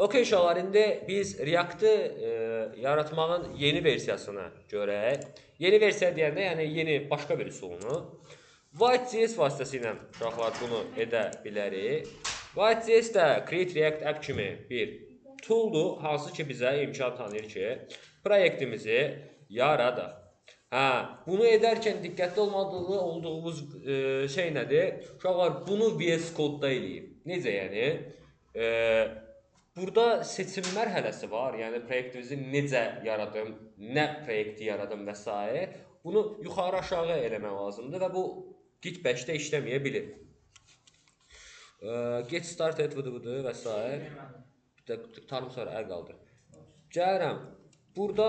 Okey uşaqlar, indi biz React-ı yaratmağın yeni versiyasını görək. Yeni versiya deyəndə, yəni yeni başqa bir üsulunu. White.js vasitəsilə uşaqlar bunu edə bilərik. White.js də Create React App kimi bir tooldur, hansı ki bizə imkan tanıyır ki, proyektimizi yaradaq. Bunu edərkən diqqətli olduğumuz şey nədir? Uşaqlar, bunu VS Code-da eləyib. Necə yəni? Burada seçim mərhələsi var, yəni proyektimizi necə yaradım, nə proyekti yaradım və s. Bunu yuxarı aşağı eləmək lazımdır və bu Git bash-da işləməyə bilir. Get started vıdı və s. Tarım sonra əl qaldır. Gəlirəm, burada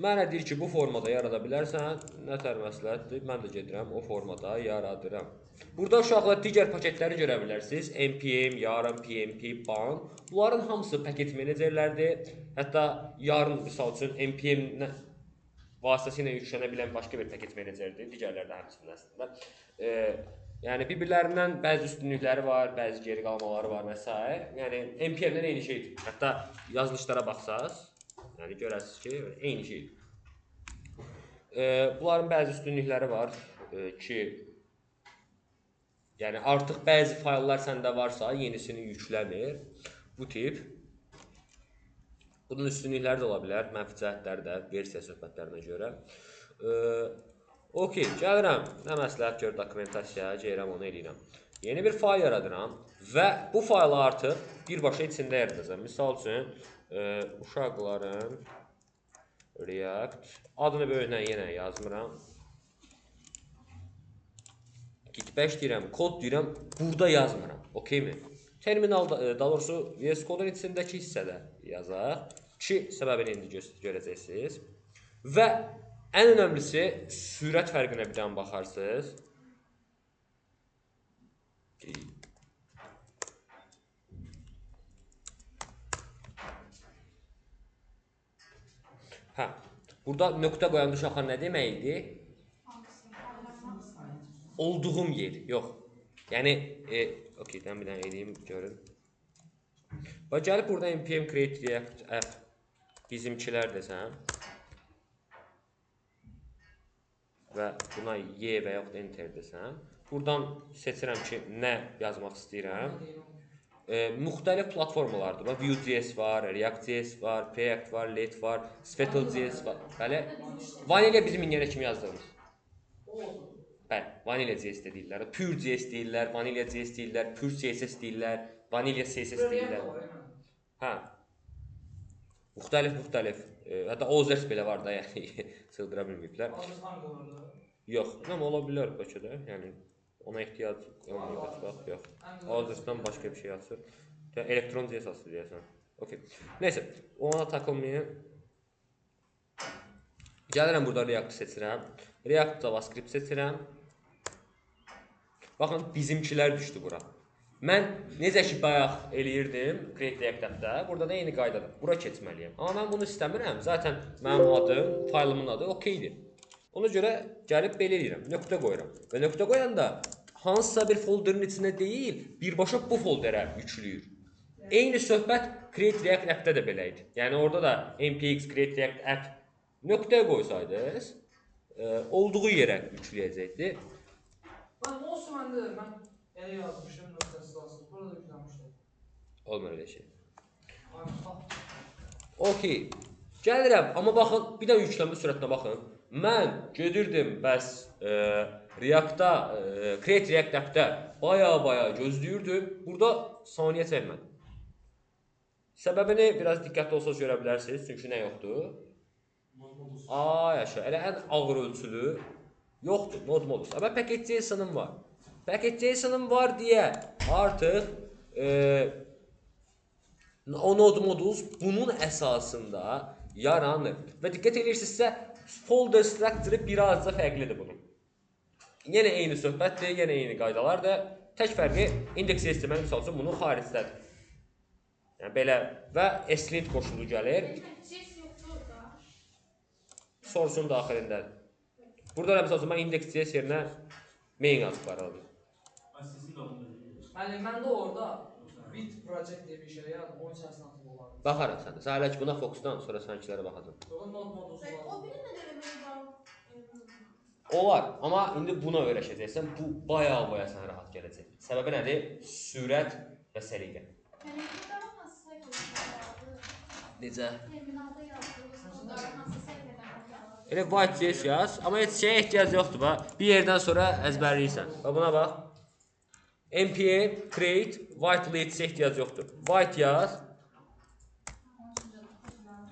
mənə deyir ki, bu formada yarada bilərsən, nətər məsləhətdir, mən də gedirəm, o formada yaradıram. Burada uşaqlar digər paketləri görə bilərsiniz. NPM, yarın, PNP, ban. Bunların hamısı paket menecerlərdir. Hətta yarın, misal üçün, NPM vasitəsilə yüklənə bilən başqa bir paket menecerdir. Digərlər də həmçinin əslində. Yəni, bir-birlərindən bəzi üstünlükləri var, bəzi geri qalmaları var və s. Yəni, NPM-dən eyni şeydir. Hətta yazılışlara baxsaq, yəni görərsiniz ki, eyni şeydir. Bunların bəzi üstünlükləri var ki, yəni artıq bəzi fayllar səndə varsa, yenisini yükləmir. Bu tip. Bunun üstünlükləri də ola bilər, mənfi cəhətləri də versiya söhbətlərinə görə. Okey, gəlirəm, nə məsləhət gör dokumentasiyaya, gəlirəm onu eləyirəm. Yeni bir fayl yaradıram və bu faylı artıq birbaşa içində yaradacam. Misal üçün, uşaqların React adını böyüklə yenə yazmıram. Git bash deyirəm, kod deyirəm, burada yazmıram. Okeymi? Terminalda, daha doğrusu VS Code'un içindəki hissədə yazaq ki, səbəbini indi görəcəksiniz. Və ən önəmlisi, sürət fərqinə bir dənə baxarsınız. Burada nöqtə qoyan uşaqlar nə deməkdir? Olduğum yer, yox. Yəni, okey, bir dənə eləyim, görün. Bax, gəlib burada npm create react app bizimkilər desəm və buna y və yaxud enter desəm, buradan seçirəm ki, nə yazmaq istəyirəm. Müxtəlif platformalardır. Vue.js var, React.js var, Preact var, Let var, Svetel.js var. Bəli, Vanilla bizim indiyənə kimi yazdığımız. Bəli, Vanilla.js də deyirlər, Pure.js deyirlər, Vanilla.js deyirlər, Pure CSS deyirlər, Vanilla CSS deyirlər. Müxtəlif. Hətta Ozers belə var da, yəni sığdıra bilməyiblər. Yox, ola bilər bəlkə də, yəni ona ehtiyac olmayıb, yox. Ozers'dan başqa bir şey açır. Elektron.js açır deyəsən. Okey. Neyse, ona takılmayın. Gəlirəm burada React seçirəm. React JavaScript seçirəm. Baxın, bizimkilər düşdü bura. Mən necə ki, bayaq eləyirdim Create React App-də, burada da eyni qaydadır. Bura keçməliyəm. Amma mən bunu istəmirəm. Zaten mənim adım, faylımın adı okeydir. Ona görə gəlib belə eləyirəm, nöqtə qoyuram. Və nöqtə qoyanda hansısa bir folderin içində deyil, birbaşa bu folderə yüklüyür. Eyni söhbət Create React App-də də belə idi. Yəni orada da npx Create React App nöqtəyə qoysaydınız, olduğu yerə yükləyəcəkdir. Mən olsun, mən elə yazmışım, nöqtəsiz asıl. Burada yükləmişdim. Olmur elə şey. Okey. Gəlirəm, amma baxın, bir də yüklənmə sürətinə baxın. Mən gedirdim, bəs React-da, Create React App-də baya gözləyirdim. Burada saniyə çəkmədim. Səbəbini biraz diqqətli olsanız görə bilərsiniz, çünki nə yoxdur? Yaşa, elə ən ağır ölçülü yoxdur, node modus. Amma package.js'ın var. Package.js'ın var deyə artıq o node modus bunun əsasında yaranır. Və diqqət edirsinizsə, folder structure birazca fərqlidir bunun. Yenə eyni söhbətdir, yenə eyni qaydalardır. Tək fərqi index.js demək, misal üçün, bunun xaricdədir. Yəni belə və ESLint qoşulu gəlir. Sorusun daxilindədir. Burada da misal üçün, mən index.js yerinə main yazıb var aldım. Mən də orada Bit project diye bir şey yazdım. Onun içerisine atıp olardı. Baxarıq sən. Sən hələ ki buna fokusdan, sonra sənkilərə baxacağam. Yox, node modusu O lazım. biri nə demək var? Olar, amma indi buna öyrəşəcəksən, bu baya sənə rahat gələcək. Səbəbi nədir? Sürət və səliqə. Yəni kodları hansı səhifədən Necə? terminalda yazdığınız kodları hansı səhifədən oxuyalım? Elə white yaz, amma heç şeyə ehtiyac yoxdur bax. Bir yerdən sonra əzbərləyirsən. Bax buna bax. npm create white list ehtiyac yoxdur. White yaz,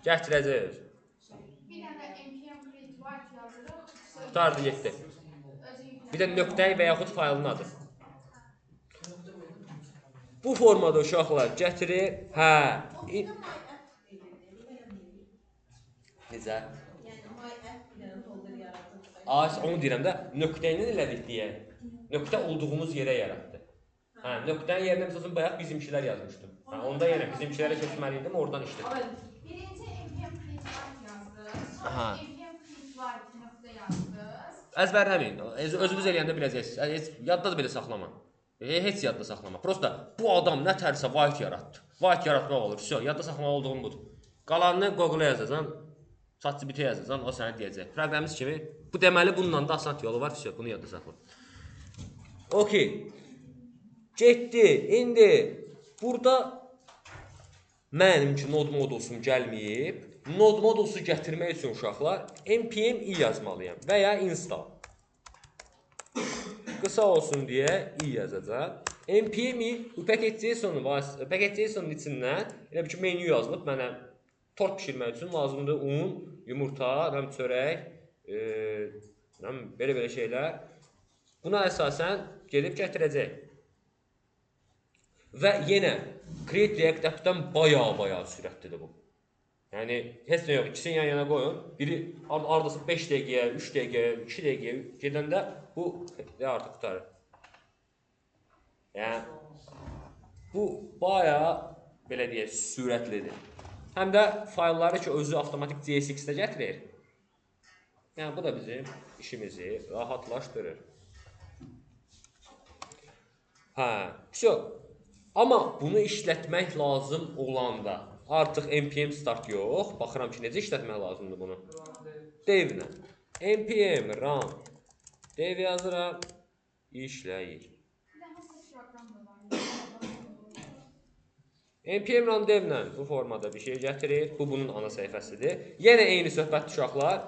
gətirəcək öz. Bir dənə npm create white yazırıq. Qutardı getdi. Bir də nöqtə və yaxud faylın adı. Bu formada uşaqlar gətirir. Hə. O bir də my app deyildi. Necə? Yəni my app bir dənə folder yaradıq. Onu deyirəm də, nöqtə ilə elədik deyə. Nöqtə olduğumuz yerə yaratdı. Hə, nöqtənin yerinə məsələn bayaq bizimkilər yazmışdım. Hə, onda yenə bizimkilərə keçməli idim, oradan işlədim. Birinci npm create white yazdınız. Aha. Sonra npm create white nöqtə yazdınız. Əzbərləməyin. Özünüz eləyəndə biləcəksiniz. Heç yadda da belə saxlama. Heç yadda saxlama. Prosta bu adam nə tərsə white yaratdı. White yaratmaq olur. Vəsə, yadda saxlamaq olduğum budur. Qalanını Google-a yazacaqsan, ChatGPT-yə yazacaqsan, o sənə deyəcək. Proqramist kimi bu deməli bununla da asan yolu var. Vəsə, bunu yadda saxla. Okay. Getdi. İndi burada mənim ki node modulsum gəlməyib. Node modulsu gətirmək üçün uşaqlar npm i yazmalıyam və ya install. Qısa olsun deyə i yazacağam. npm i bu package.json-un içindən elə bir ki menyu yazılıb mənə tort bişirmək üçün lazımdır un, yumurta, çörək, belə şeylər. Buna əsasən gedib gətirəcək. Və yenə Create React App-dən baya sürətlidir bu. Yəni heç nə yox, ikisini yan-yana qoyun. Biri ardası 5 dəqiqəyə, 3 dəqiqəyə, 2 dəqiqəyə gedəndə bu artıq qutarır. Yəni bu baya belə deyək, sürətlidir. Həm də faylları ki özü avtomatik JSX-də gətirir. Yəni bu da bizim işimizi rahatlaşdırır. Hə, vəsə. Amma bunu işlətmək lazım olanda artıq npm start yox. Baxıram ki necə işlətmək lazımdır bunu. Dev-lə. npm run dev yazıram. İşləyir. Bir dənə proqram da var. npm run dev-lə bu formada bir şey gətirir. Bu bunun ana səhifəsidir. Yenə eyni söhbət uşaqlar.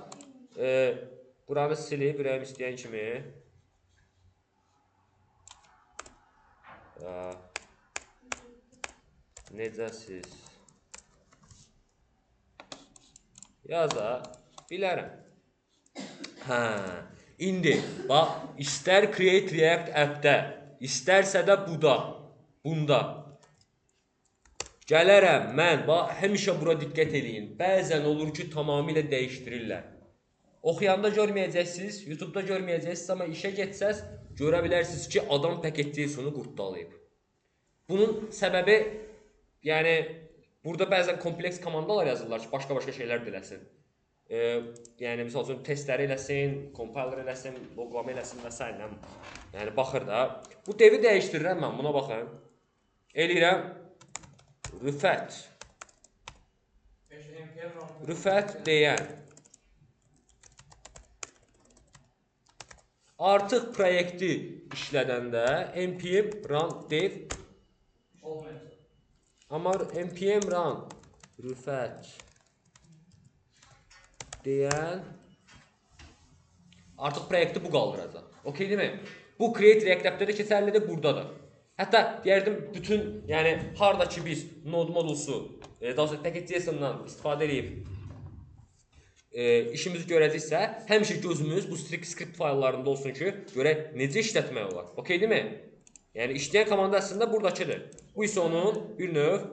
Buranı silib, ürəyim istəyən kimi. Necəsiz? Yaza bilərəm. Hə, indi bax, istər Create React App-də, istərsə də bunda. Gələrəm mən, bax, həmişə bura diqqət eləyin. Bəzən olur ki, tamamilə dəyişdirirlər. Oxuyanda görməyəcəksiniz, YouTube-da görməyəcəksiniz, amma işə getsəz, görə bilərsiniz ki, adam paket.json-u qurtdalayıb. Bunun səbəbi, yəni, burada bəzən kompleks komandalar yazırlar ki, başqa şeylər diləsin. Yəni, misal üçün, testləri eləsin, compiler eləsin, loqlama eləsin və s. Yəni, baxır da. Bu devi dəyişdirirəm mən, buna baxın. Eləyirəm, rüfət deyən. Artıq proyekti işlədəndə npm run dev Olmayacaq. amma npm run rüfət deyən artıq proyekti bu qaldıracaq. Okey deyilmi? Bu Create React App-də də keçərlidir, burada da. Hətta deyərdim bütün, yəni harda ki biz node modulsu, daha doğrusu package.json-dan istifadə edib işimizi görəcəksə, həmişə gözümüz bu script fayllarında olsun ki, görək necə işlətmək olar. Okey deyilmi? Yəni işləyən komanda əslində buradakıdır. Bu isə onun bir növ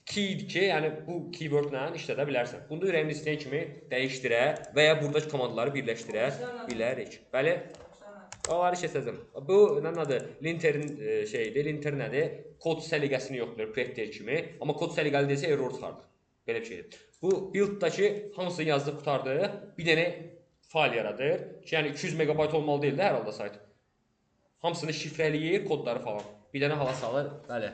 keydir ki, yəni bu keywordlə işlədə bilərsən. Bunu da ürəyimdə istəyən kimi dəyişdirə və ya buradakı komandaları birləşdirə bilərik. Bəli? Onları keçəcəm. Bu nədir? Linterin şeydir. Linter nədir? Kod səliqəsini yoxlayır prettier kimi. Amma kod səliqəli deyilsə error çıxardır. Belə bir şeydir. Bu build-dakı hamısını yazdıq qurtardı. Bir dənə fayl yaradır. Yəni 200 MB olmalı deyil də hər halda sayt. Hamısını şifrələyir, kodları falan. Bir dənə hala salır. Bəli.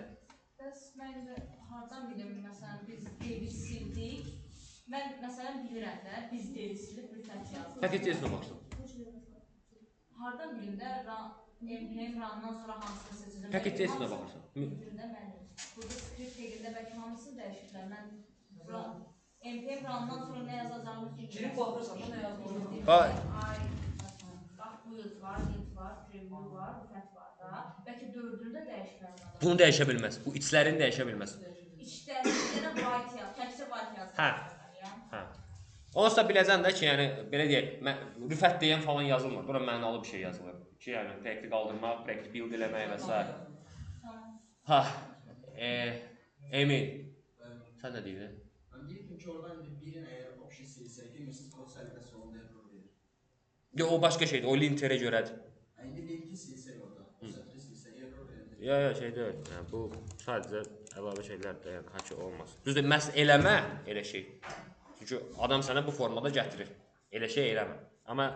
hardan bilim məsələn biz devi sildik. Mən məsələn bilirəm də biz devi silib rüfət yazdım. Paket C-sinə baxırsan. Hardan bilim də npm randan sonra hansını seçəcəm. Paket C-sinə baxırsan. Burada mənim. Burada script tagində bəlkə hamısını dəyişiblər. Mən npm randan sonra nə yazacağımı bilmirəm. Girib baxırsan da nə yazılır? Bax, Bax bu yıl var, int var, preview var, rüfət var da. Bəlkə dördünü də dəyişiblər. bunu dəyişə bilməz. Bu içlərini dəyişə bilməz. İçdə bir dənə byte yaz, təkcə byte yaz. Hə. Hə. Onsuz da biləcən də ki, yəni belə deyək, rüfət deyən falan yazılmır. Bura mənalı bir şey yazılır. Ki, yəni proyekti qaldırmaq, proyekti build eləmək və s. Ha. Emin. Sən nə deyirdin? Ben deyirdim ki, oradan birin eğer option silsək, demişsiniz kod sərbəst sonunda error verir. Yo, o başqa şeydir. O linterə görədir. İndi linki silsək orada, o sətri silsək error verir. Ya şey deyil. Yəni bu sadəcə əlavə şeylərdir, yəni haçı olmaz. Düzdür, məhz eləmə elə şey. Çünki adam sənə bu formada gətirir. Elə şey eləmə. Amma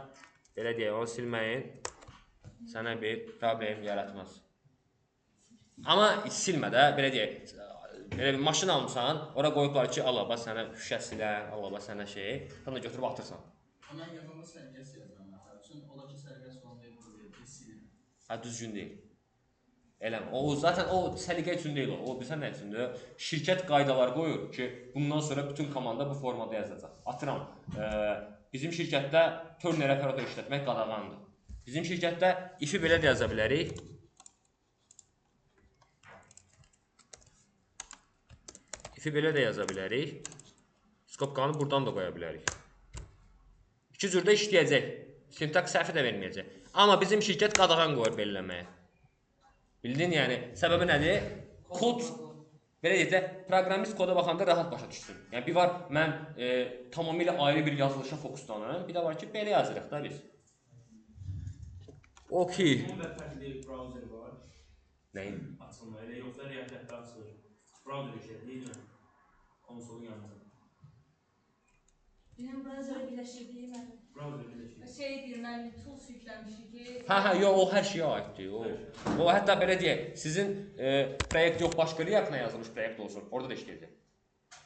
belə deyək, onu silməyin sənə bir problem yaratmaz. Amma silmə də, belə deyək, belə bir maşın almısan, ora qoyublar ki, Allah bax sənə şüşə silən, Allah bax sənə şey, sən də götürüb atırsan. Mən yazanda sərbəst yazıram məsəl üçün, o da ki sərbəst sonunda error verir, biz silin. Ha, düzgün deyil. Eləmə. O zaten o səliqə üçün deyil o. O bilirsən nə üçündür? Şirkət qaydalar qoyur ki, bundan sonra bütün komanda bu formada yazacaq. Atıram. Bizim şirkətdə turner operator işlətmək qadağandır. Bizim şirkətdə if-i belə də yaza bilərik. İfi belə də yaza bilərik. Skopkanı buradan da qoya bilərik. İki cürdə işləyəcək. Sintaks səhvi də verməyəcək. Amma bizim şirkət qadağan qoyur belirləməyə. Bildin, yəni səbəbi nədir? Kod, belə deyək də, proqramist koda baxanda rahat başa düşsün. Yəni bir var, mən tamamilə ayrı bir yazılışa fokuslanırım. Bir də var ki, belə yazırıq da biz. Okey. Bunun da fərqli browseri var. Nəyin? Açılma elə yoxsa realitətdə açılır. Browser işləyir, deyilmi? Konsolun yanında. Benim browser'a birləşdirdiyi mən Browser birləşir. şey deyir, mən tools yükləmişik ki... Hə, yox, o hər şeyə aiddir. O hətta belə deyək, sizin proyekt yox, başqa React-la yazılmış proyekt olsun, orada da işləyəcək.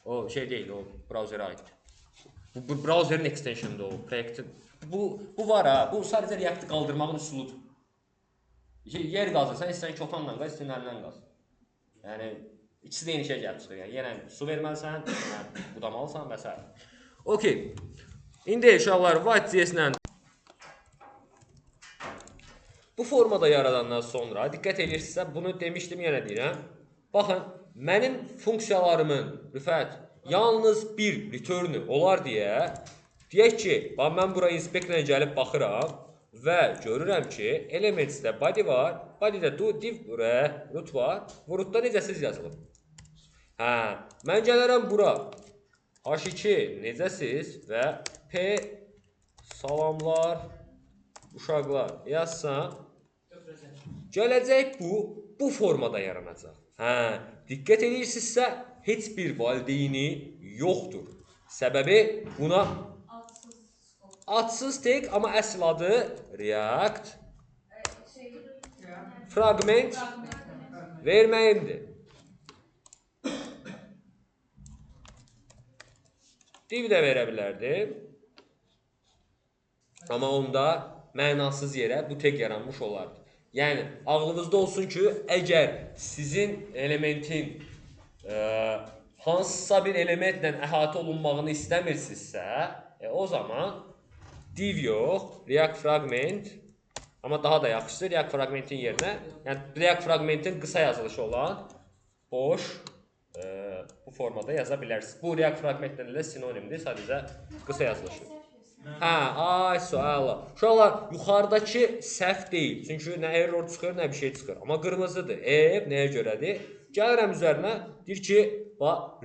O şey deyil, o browserə aiddir. Bu browserin extensionudur o, proyektin. Bu var ha, bu sadəcə React-ı qaldırmağın üsuludur. Yer qazırsan, istəyən kotanla qaz, istəyən əllə qaz. Yəni, ikisi də eyni şey gəlib çıxır. Yəni, yenə su verməlisən, budamalısan və s. Okey. İndi uşaqlar, White.js-lə bu formada yaradandan sonra diqqət edirsinizsə, bunu demişdim, yenə deyirəm. Baxın, mənim funksiyalarımın, Rüfət, yalnız bir return-ü olar deyə, deyək ki, mən bura inspect-lə gəlib baxıram və görürəm ki, elements-də body var, body-də div root var, bu root-da necəsiz yazılıb. Hə, mən gələrəm bura, h2 necəsiz və p salamlar, uşaqlar yazsam, gələcək bu formada yaranacaq. Hə, diqqət edirsinizsə, heç bir valideyni yoxdur. Səbəbi buna adsız tag, amma əsl adı React fragment verməyimdir. Div də verə bilərdim. Amma onda mənasız yerə bu tag yaranmış olardı. Yəni, ağlınızda olsun ki, əgər sizin elementin hansısa bir elementlə əhatə olunmağını istəmirsinizsə, o zaman div yox, React fragment, amma daha da yaxşısı React fragmentin yerinə, yəni React fragmentin qısa yazılışı olan boş bu formada yaza bilərsiniz. Bu React fragmentlə ilə sinonimdir, sadəcə qısa yazılışı. Hə, ay suala. Uşaqlar, yuxarıdakı səhv deyil. Çünki nə error çıxır, nə bir şey çıxır. Amma qırmızıdır. Nəyə görədir? Gəlirəm üzərinə, deyir ki,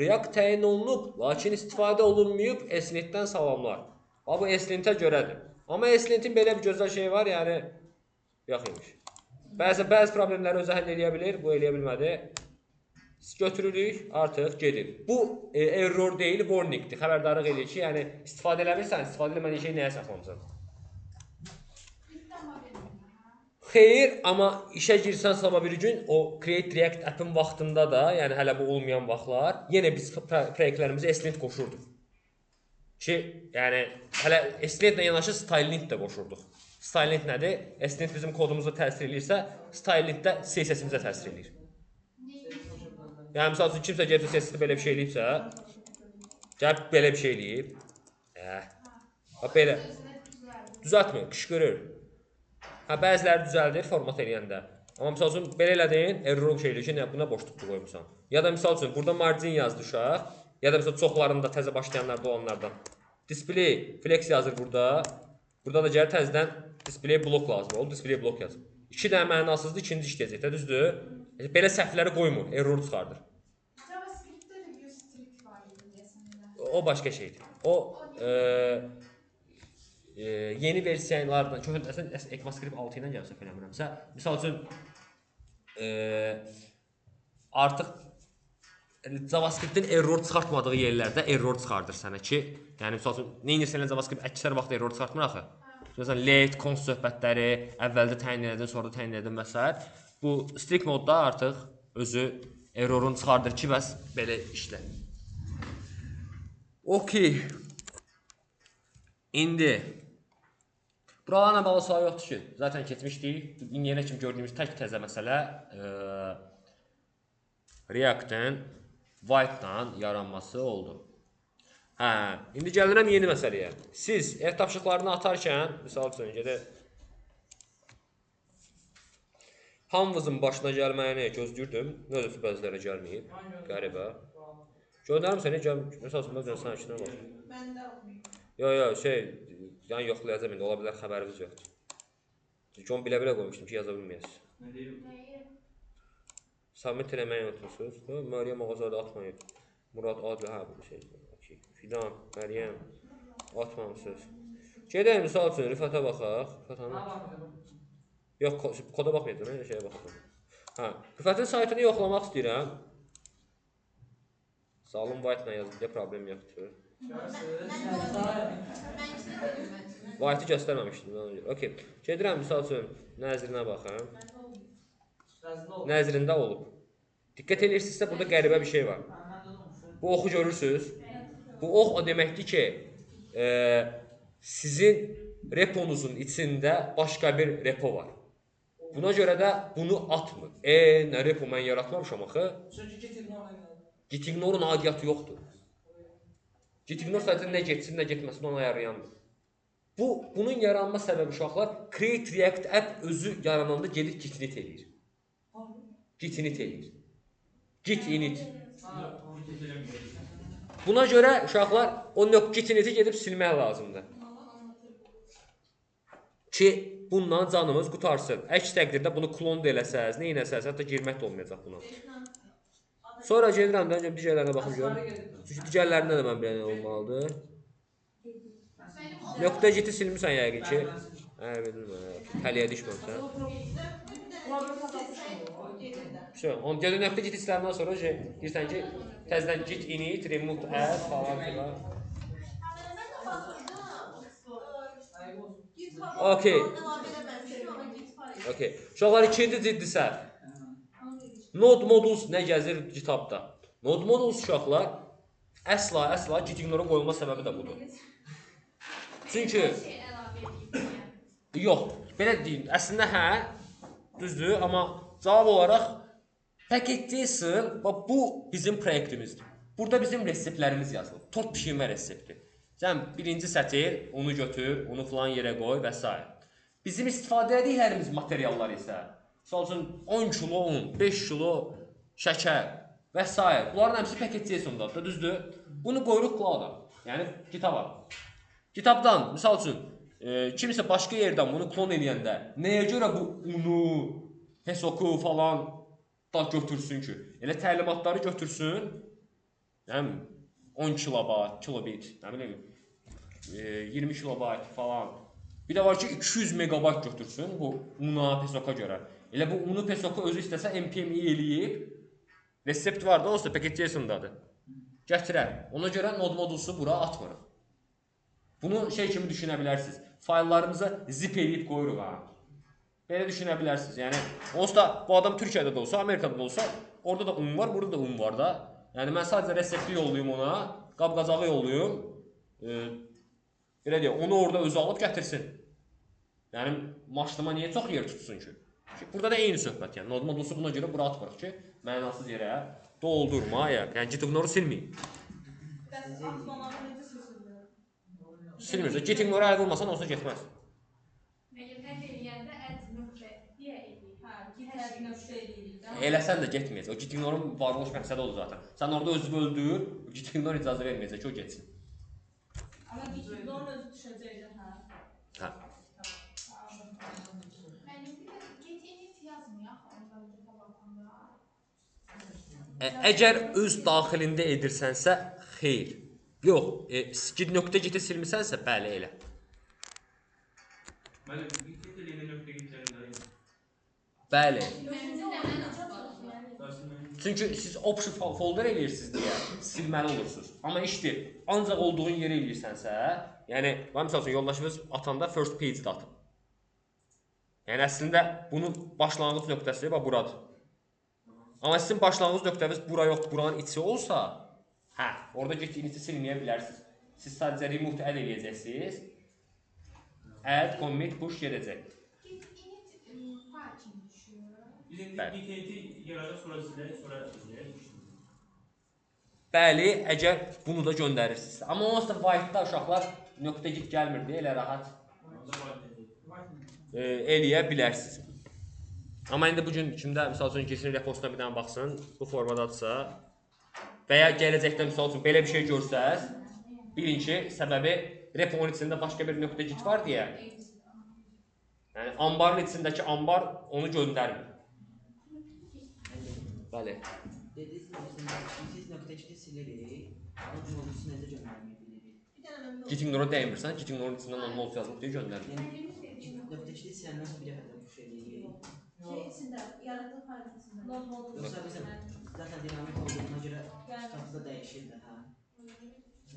React təyin olunub, lakin istifadə olunmayıb, ESLint-dən salamlar. Bu ESLint-ə görədir. Amma ESLint-in belə bir gözəl şey var, yəni yox imiş. Bəzi problemləri özü həll eləyə bilir, bu eləyə bilmədi. Götürürük, artıq gedir. Bu error deyil, warningdir. Xəbərdarlıq edir ki, yəni istifadə eləmirsən, istifadə eləmədiyin şey nəyə saxlamısan? Xeyr, amma işə girsən sabah bir gün o Create React app'in vaxtında da, yəni hələ bu olmayan vaxtlar, yenə biz proyektlərimizə ESLint qoşurduq. Ki, yəni hələ ESLint ilə yanaşı Stylelint də qoşurduq. Stylelint nədir? ESLint bizim kodumuzda təsir eləyirsə, Stylelint də CSS-imizə təsir eləyir. Yəni məsəl üçün kimsə gəlib CSS-də belə bir şey eləyibsə, gəlib belə bir şey eləyib. Belə düzəltmir, qışqırır. Bəziləri düzəldir format eləyəndə. Amma misal üçün belə elədin, error bir şey eləyir ki, buna boşluqda qoymusan. Ya da misal üçün burada margin yazdı uşaq, ya da misal çoxlarında təzə başlayanlarda olanlardan. Display flex yazır burada. Burada da gəlir təzədən display block lazım olur, display block yazır. İki dənə mənasızdır, ikinci işləyəcək də, düzdür? Belə səhvləri qoymur, error çıxardır. JavaScript'te de bir strict var deyəsən. O başqa şeydir. O yeni versiyalardan, çünki əslində ECMAScript 6 ilə gəlsə eləmirəmsə, misal üçün artıq JavaScript-in error çıxartmadığı yerlərdə error çıxardır sənə ki, yəni misal üçün neynirsən JavaScript əksər vaxt error çıxartmır axı. Məsələn, late, const söhbətləri əvvəldə təyin edin, sonra təyin edin və s. Bu strict modda artıq özü errorunu çıxardır ki, bəs belə işlə. Okey. İndi buralarla bağlı sual yoxdur ki, zaten keçmişdik. İndiyənə kimi gördüyümüz tək təzə məsələ React-ın White-dan yaranması oldu. İndi gəlirəm yeni məsələyə. Siz ev tapşırıqlarını atarkən, misal üçün gedək, hamımızın başına gəlməyini gözləyirdim. Nə də bəzilərə gəlməyib. Qəribə. Göndərim səni, misal üçün mən sən işinə bax. Məndə olmayıb. Yox, yəni yoxlayacağım indi, ola bilər xəbərimiz yoxdur. Çünki onu bilə-bilə qoymuşdum ki, yaza bilməyəsiniz. Ne diyeyim? Submit eləməyi unutursunuz. Məryəm Ağazadə atmayıb. Murad Adlı, bu şey. Fidan, Məryəm atmamışsınız. Gedək misal üçün Rifətə baxaq. Yox, koda baxmayacağım, şeyə baxacağım. Rifətin saytını yoxlamaq istəyirəm. Salım White-la yazıb deyə problem yoxdur. White-ı göstərməmişdim. Okey. Gedirəm misal üçün nəzrinə baxım. Nəzrində olub. Diqqət edirsinizsə burada qəribə bir şey var. Bu oxu görürsünüz. Bu ox o deməkdir ki, sizin reponuzun içində başqa bir repo var. Buna görə də bunu atmır. Nə repo mən yaratmamışam axı? Gitignore-un aidiyyatı yoxdur. Gitignore sadəcə nə getsin, nə getməsin onu ayarlayandır. Bunun yaranma səbəbi uşaqlar, Create React app özü yarananda gedib git-init eləyir. Git-init eləyir. Git-init. Buna görə uşaqlar o git-initi gedib silmək lazımdır. Ki, bundan canımız qutarsın. Əks təqdirdə bunu klon da eləsəz, nə eləsəz, hətta girmək də olmayacaq buna. Sonra gedirəm də, öncə digərlərinə baxım görüm. Çünki digərlərində də mən bilən olmalıdır. Nöqtə giti silmirsən yəqin ki. Təliyə düşməmsən. Onu gəlir nöqtə git istərindən sonra deyirsən ki, təzdən git init, remove add falan filan. Okey. Okey. Uşaqlar ikinci ciddi səhv. Node modules nə gəzir kitabda? Node modules uşaqlar əsla gitignore qoyulma səbəbi də budur. Çünki yox, belə deyim, əslində hə, düzdür, amma cavab olaraq package.json bu bizim proyektimizdir. Burada bizim reseptlərimiz yazılır. Tort pişirmə resepti. Sən birinci sətir, onu götür, onu falan yerə qoy və s. Bizim istifadə ediklərimiz materiallar isə misal üçün 10 kilo un, 5 kilo şəkər və s. Bunların həmsi package.json-dadır, düzdür? Bunu qoyuruq cloud-a, yəni kitaba. Kitabdan, misal üçün, kimsə başqa yerdən bunu klon eləyəndə nəyə görə bu unu, pesoku falan da götürsün ki? Elə təlimatları götürsün, 10 kilobit, 20 kilobayt falan. Bir də var ki, 200 megabayt götürsün bu una, pesoka görə. Elə bu unu, pesoku özü istəsə npm eləyib, resept var da olsa package.json-dadır. Gətirər. Ona görə node modulusu bura atmırıq. Bunu şey kimi düşünə bilərsiniz. Fayllarımıza zip eləyib qoyuruq ha. Belə düşünə bilərsiniz. Yəni onsuz da bu adam Türkiyədə də olsa, Amerikada da olsa, orada da un var, burada da un var da. Yəni mən sadəcə resepti yollayım ona, qab-qacağı yollayım. Belə deyək, onu orada özü alıb gətirsin. Yəni maşınıma niyə çox yer tutsun ki? Burada da eyni söhbət, yəni nod modulusu buna görə bura atmırıq ki, mənasız yerə doldurma, yəni gitignore silməyin. Bəs atmamağı necə silsiniz? Silmirsə, gitignore əl vurmasan olsa getməz. Məgər ət eləyəndə ət nöqtə deyə eləyir. Hə, git nöqtə eləyirik. Eləsən də getməyəcək. O gitignorun varlıq məqsədi odur zaten. Sən orada özü öldür, gitignor icazə verməyəcək ki, o getsin. Amma gitignor özü düşəcəkdir, hə. Hə. Mənim bir də get init yazmıyor axı onda geta baxanda. Əgər öz daxilində edirsənsə, xeyr. Yox, nöqtə geti silmisənsə, bəli elə. Mənim bir eləyəndə nöqtə getlərində. Bəli. Məncə mən açıqlayıram. Çünki siz option folder eləyirsiniz deyə silməli olursunuz. Amma işdir, ancaq olduğun yeri eləyirsənsə, yəni mən məsəl üçün yoldaşımız atanda first page-də atıb. Yəni əslində bunun başlanğıc nöqtəsi bax buradır. Amma sizin başlanğıc nöqtəniz bura yox, buranın içi olsa, hə, orada get initi silməyə bilərsiniz. Siz sadəcə remove add eləyəcəksiniz. Add, commit, push gedəcək. Get init parking düşür. Bizim Bəli. interneti yaradaq sonra silək, sonra silək. Bəli, əgər bunu da göndərirsiniz. Amma onsuz da white-da uşaqlar nöqtə git gəlmir deyə elə rahat Onda var dedi. eləyə bilərsiniz. Amma indi bugün kimdə misal üçün keçin repostuna bir dənə baxsın, bu formadadırsa və ya gələcəkdə misal üçün belə bir şey görsəz, bilin ki, səbəbi reponun içində başqa bir nöqtə git var deyə. Yəni ambarın içindəki ambar onu göndərmir. Bəli. Dediniz siz nöqtəçini silirik, ama modulusu necə göndərməyi bilirik. Bir dənə mən Gitignore dəymirsən, Gitignore'un içindən onun olsa yazılıb deyə göndərmir. Yəni nöqtəçini siləndən sonra bir dəfə də push edirik. şey içində, yaratdığı fayl içində. Not modulu. Yoxsa bizim zaten dinamik olduğuna görə kitabda dəyişir də, hə.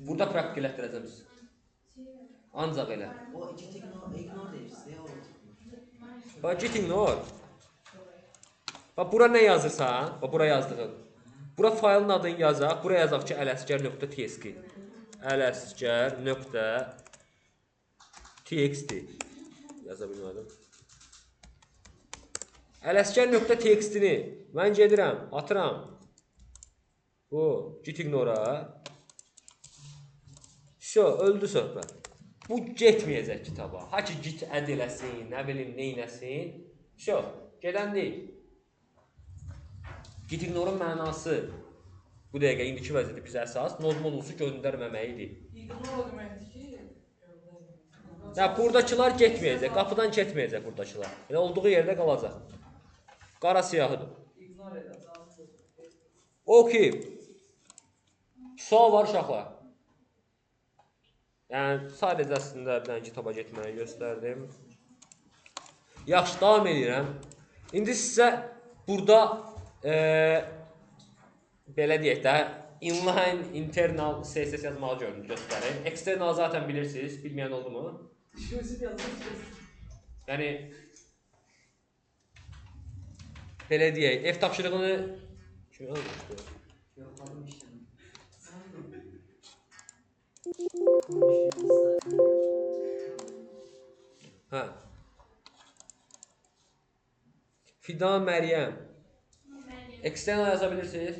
Burada praktik elətdirəcəm siz. Ancaq elə. O ignore deyirsiniz, o Bax Gitignore. Bax bura nə yazırsan? Bax bura yazdığın. Bura faylın adını yazaq. Bura yazaq ki, ələsgər.txt. Ələsgər.txt. Yaza bilmədim. Ələsgər.txt-ni mən gedirəm, atıram. Bu Gitignore-a. Öldü söhbət. Bu getməyəcək kitaba. Ha ki git əd eləsin, nə bilim, neynəsin. Gedən deyil. Gitignore'un mənası bu dəqiqə indiki vəziyyəti bizə əsas nod modulusu göndərməməyidir. İqnor o deməkdir ki, Ya buradakılar getməyəcək, qapıdan getməyəcək buradakılar. Elə olduğu yerdə qalacaq. Qara siyahıdır. ignor edə, lazım. Okey. Sual var uşaqlar. Yəni sadəcə əslində bir dənə kitaba getməyi göstərdim. Yaxşı, davam edirəm. İndi sizə burada belə deyək də inline, internal CSS yazmağı göstərir. External zaten bilirsiniz, bilməyən oldu mu? Şöyle yazmışız. Yəni belə deyək, ev tapşırığını kim yazmışdı? yoxladım işlemi. Hə. Fidan Məryəm. External yaza bilirsiniz?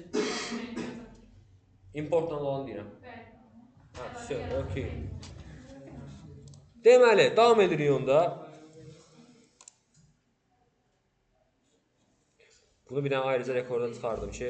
Importla olan deyirəm. Hə, okey. Deməli, davam edirik onda. Bunu bir dənə ayrıca rekorda çıxardım ki,